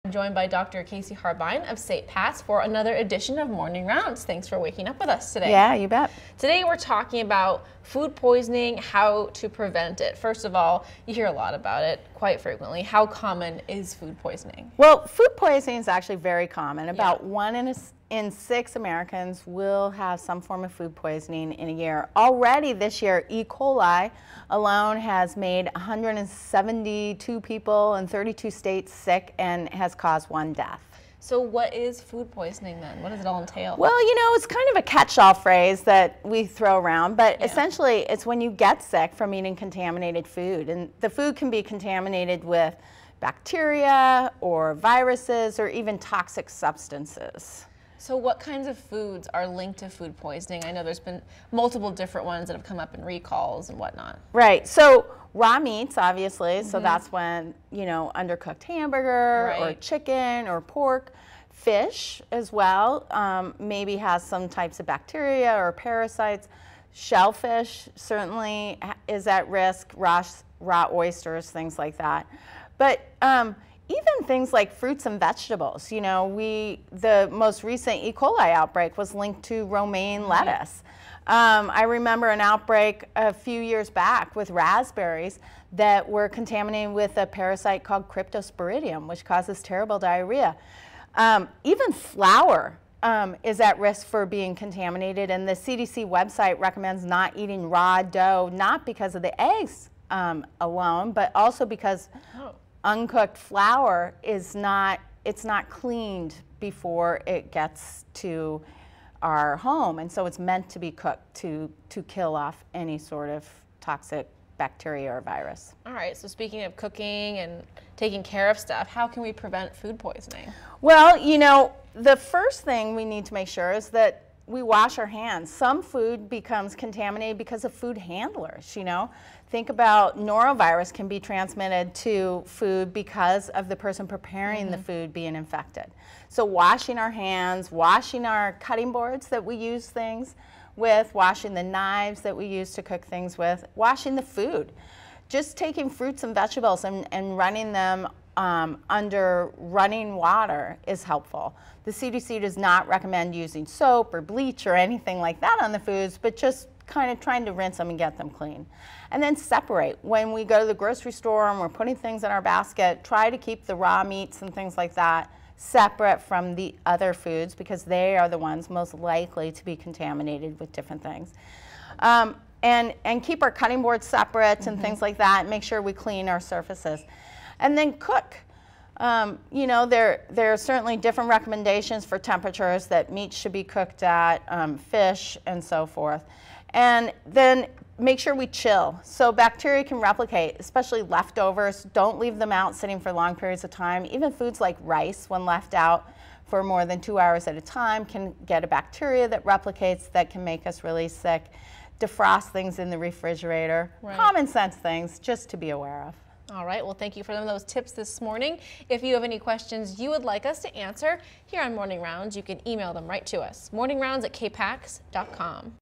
I'm joined by Dr. Casey Harbine of St. Pat's for another edition of Morning Rounds. Thanks for waking up with us today. Yeah, you bet. Today we're talking about food poisoning, how to prevent it. First of all, you hear a lot about it quite frequently. How common is food poisoning? Well, food poisoning is actually very common. About 1 in 6 Americans will have some form of food poisoning in a year. Already this year, E. coli alone has made 172 people in 32 states sick and has caused 1 death. So what is food poisoning then? What does it all entail? Well, you know, it's kind of a catch-all phrase that we throw around, but essentially it's when you get sick from eating contaminated food. And the food can be contaminated with bacteria or viruses or even toxic substances. So what kinds of foods are linked to food poisoning? I know there's been multiple different ones that have come up in recalls and whatnot. Right. So raw meats, obviously. So that's when, you know, undercooked hamburger or chicken or pork. Fish as well maybe has some types of bacteria or parasites. Shellfish certainly is at risk, raw oysters, things like that. But even things like fruits and vegetables, you know, the most recent E. coli outbreak was linked to romaine lettuce. I remember an outbreak a few years back with raspberries that were contaminated with a parasite called Cryptosporidium, which causes terrible diarrhea. Even flour is at risk for being contaminated, and the CDC website recommends not eating raw dough, not because of the eggs alone, but also because uncooked flour is not cleaned before it gets to our home, and so it's meant to be cooked to kill off any sort of toxic bacteria or virus. All right, so speaking of cooking and taking care of stuff, how can we prevent food poisoning? Well, you know, the first thing we need to make sure is that we wash our hands. Some food becomes contaminated because of food handlers, you know. Think about norovirus can be transmitted to food because of the person preparing the food being infected. So washing our hands, washing our cutting boards that we use things with, washing the knives that we use to cook things with, washing the food. Just taking fruits and vegetables and running them under running water is helpful. The CDC does not recommend using soap or bleach or anything like that on the foods, but just kind of trying to rinse them and get them clean. And then separate. When we go to the grocery store and we're putting things in our basket, try to keep the raw meats and things like that separate from the other foods because they are the ones most likely to be contaminated with different things. And keep our cutting boards separate and things like that, and make sure we clean our surfaces. And then cook. You know, there are certainly different recommendations for temperatures that meat should be cooked at, fish, and so forth. And then make sure we chill. So bacteria can replicate, especially leftovers. Don't leave them out sitting for long periods of time. Even foods like rice, when left out for more than 2 hours at a time, can get a bacteria that replicates that can make us really sick. Defrost things in the refrigerator. Common sense things just to be aware of. All right, well, thank you for those tips this morning. If you have any questions you would like us to answer here on Morning Rounds, you can email them right to us, morningrounds@kpax.com.